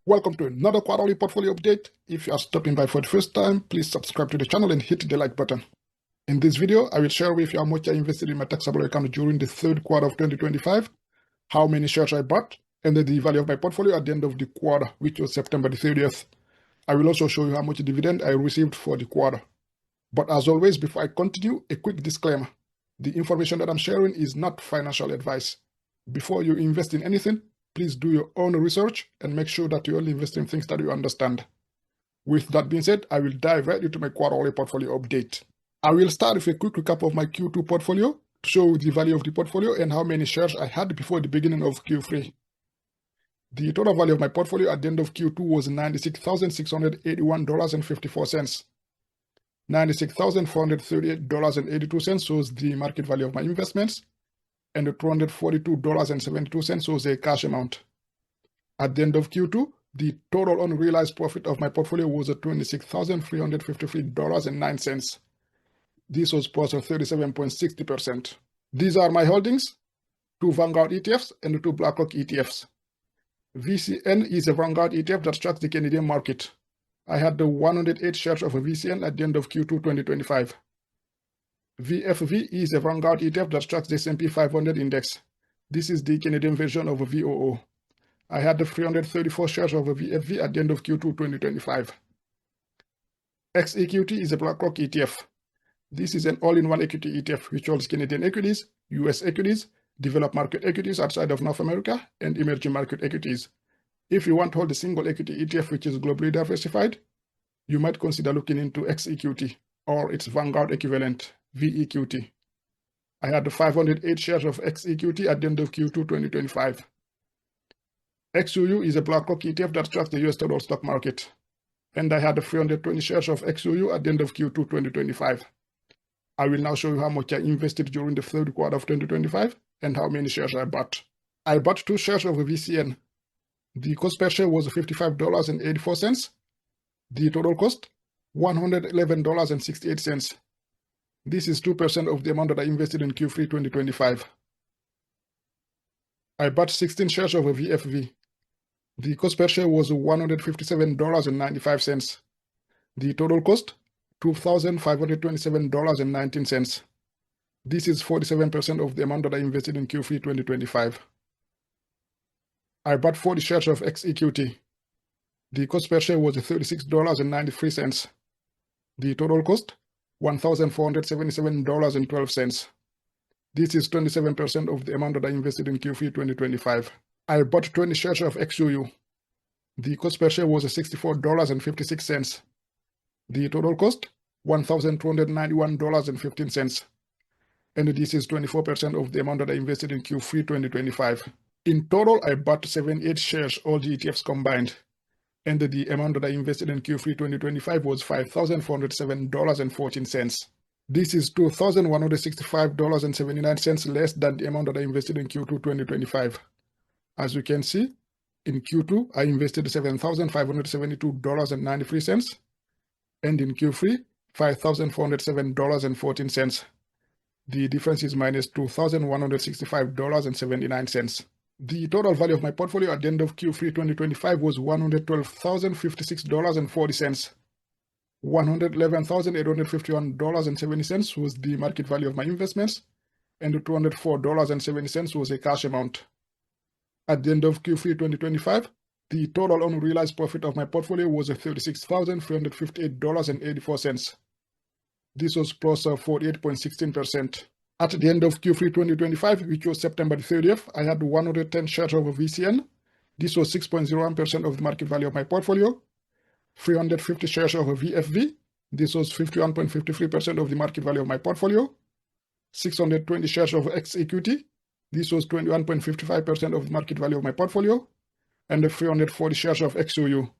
Welcome to another quarterly portfolio update. If you are stopping by for the first time, please subscribe to the channel and hit the like button. In this video, I will share with you how much I invested in my taxable account during the third quarter of 2025, how many shares I bought, and the value of my portfolio at the end of the quarter, which was September the 30th. I will also show you how much dividend I received for the quarter. But as always, before I continue, a quick disclaimer. The information that I'm sharing is not financial advice. Before you invest in anything, please do your own research and make sure that you only invest in things that you understand. With that being said, I will dive right into my quarterly portfolio update. I will start with a quick recap of my Q2 portfolio to show the value of the portfolio and how many shares I had before the beginning of Q3. The total value of my portfolio at the end of Q2 was $96,681.54. $96,438.82 was the market value of my investments, and $242.72 was a cash amount. At the end of Q2, the total unrealized profit of my portfolio was $26,353.09. This was plus 37.60%. These are my holdings: 2 Vanguard ETFs and 2 BlackRock ETFs. VCN is a Vanguard ETF that tracks the Canadian market. I had the 108 shares of a VCN at the end of Q2 2025. VFV is a Vanguard ETF that tracks the S&P 500 index. This is the Canadian version of a VOO. I had the 334 shares of a VFV at the end of Q2 2025. XEQT is a BlackRock ETF. This is an all-in-one equity ETF which holds Canadian equities, US equities, developed market equities outside of North America, and emerging market equities. If you want to hold a single equity ETF which is globally diversified, you might consider looking into XEQT or its Vanguard equivalent, VEQT. I had 508 shares of XEQT at the end of Q2 2025. XUU is a BlackRock ETF that tracks the US total stock market, and I had 320 shares of XUU at the end of Q2 2025. I will now show you how much I invested during the third quarter of 2025 and how many shares I bought. I bought 2 shares of a VCN. The cost per share was $55.84. The total cost, $111.68. This is 2% of the amount that I invested in Q3 2025. I bought 16 shares of a VFV. The cost per share was $157.95. The total cost, $2,527.19. This is 47% of the amount that I invested in Q3 2025. I bought 40 shares of XEQT. The cost per share was $36.93. The total cost, $1,477.12. This is 27% of the amount that I invested in Q3 2025. I bought 20 shares of XUU. The cost per share was $64.56. The total cost, $1,291.15. And this is 24% of the amount that I invested in Q3 2025. In total, I bought 78 shares, all the ETFs combined. And the amount that I invested in Q3 2025 was $5,407.14. This is $2,165.79 less than the amount that I invested in Q2 2025. As you can see, in Q2, I invested $7,572.93, and in Q3, $5,407.14. The difference is minus $2,165.79. The total value of my portfolio at the end of Q3 2025 was $112,056.40. $111,851.70 was the market value of my investments, and $204.70 was a cash amount. At the end of Q3 2025, the total unrealized profit of my portfolio was $36,358.84. This was plus 48.16%. At the end of Q3 2025, which was September 30th, I had 110 shares of a VCN. This was 6.01% of the market value of my portfolio. 350 shares of a VFV. This was 51.53% of the market value of my portfolio. 620 shares of XEQT. This was 21.55% of the market value of my portfolio. And 340 shares of XUU.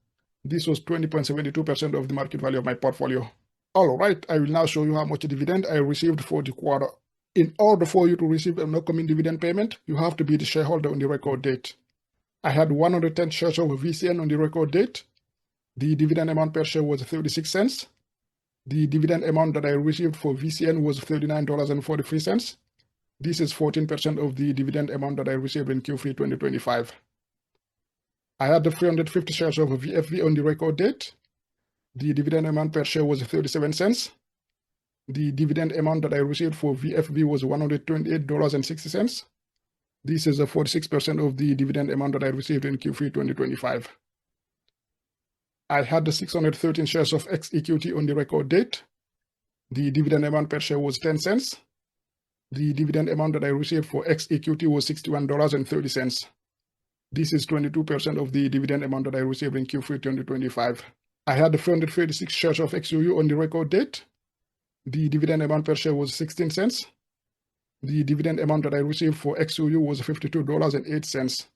This was 20.72% of the market value of my portfolio. Alright, I will now show you how much dividend I received for the quarter. In order for you to receive an upcoming dividend payment, you have to be the shareholder on the record date. I had 110 shares of VCN on the record date. The dividend amount per share was 36 cents. The dividend amount that I received for VCN was $39.43. This is 14% of the dividend amount that I received in Q3 2025. I had the 350 shares of VFV on the record date. The dividend amount per share was 37 cents. The dividend amount that I received for VFV was $128.60. This is a 46% of the dividend amount that I received in Q3 2025. I had the 613 shares of XEQT on the record date. The dividend amount per share was 10 cents. The dividend amount that I received for XEQT was $61.30. This is 22% of the dividend amount that I received in Q3 2025. I had the 436 shares of XUU on the record date. The dividend amount per share was 16 cents. The dividend amount that I received for XUU was $52.08.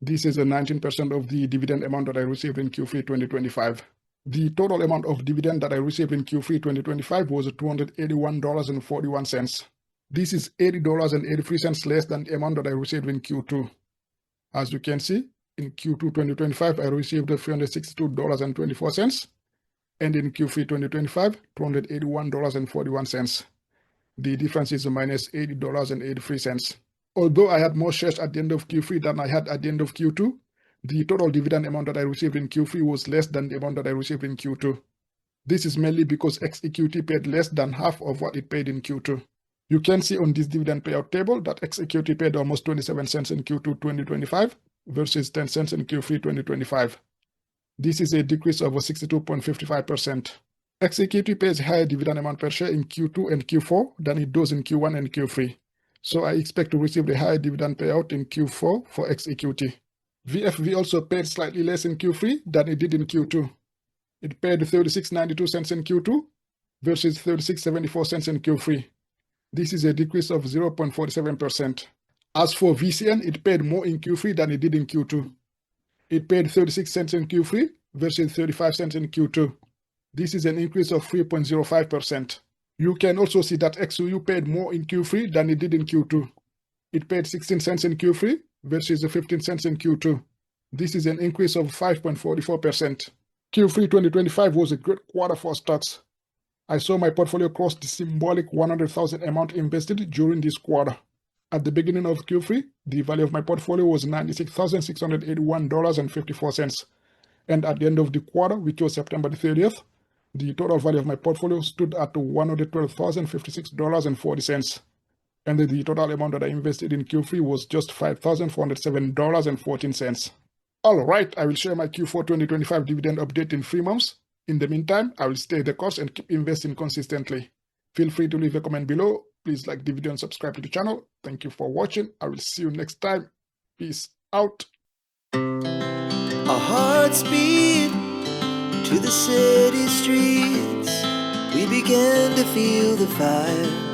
This is a 19% of the dividend amount that I received in Q3 2025. The total amount of dividend that I received in Q3 2025 was $281.41. This is $80.83 less than the amount that I received in Q2. As you can see, in Q2 2025, I received $362.24, and in Q3 2025, $281.41. The difference is minus $80.83. Although I had more shares at the end of Q3 than I had at the end of Q2, the total dividend amount that I received in Q3 was less than the amount that I received in Q2. This is mainly because XEQT paid less than half of what it paid in Q2. You can see on this dividend payout table that XEQT paid almost 27 cents in Q2 2025 versus 10 cents in Q3 2025. This is a decrease of 62.55%. XEQT pays a higher dividend amount per share in Q2 and Q4 than it does in Q1 and Q3. So I expect to receive a higher dividend payout in Q4 for XEQT. VFV also paid slightly less in Q3 than it did in Q2. It paid 36.92 cents in Q2 versus 36.74 cents in Q3. This is a decrease of 0.47%. As for VCN, it paid more in Q3 than it did in Q2. It paid 36 cents in Q3 versus 35 cents in Q2. This is an increase of 3.05%. You can also see that XUU paid more in Q3 than it did in Q2. It paid 16 cents in Q3 versus 15 cents in Q2. This is an increase of 5.44%. Q3 2025 was a great quarter for stocks. I saw my portfolio cross the symbolic 100,000 amount invested during this quarter. At the beginning of Q3, the value of my portfolio was $96,681.54. And at the end of the quarter, which was September 30th, the total value of my portfolio stood at $112,056.40. And the total amount that I invested in Q3 was just $5,407.14. Alright, I will share my Q4 2025 dividend update in 3 months. In the meantime, I will stay the course and keep investing consistently. Feel free to leave a comment below. Please like the video and subscribe to the channel. Thank you for watching. I will see you next time. Peace out. Our hearts beat to the city streets. We began to feel the fire.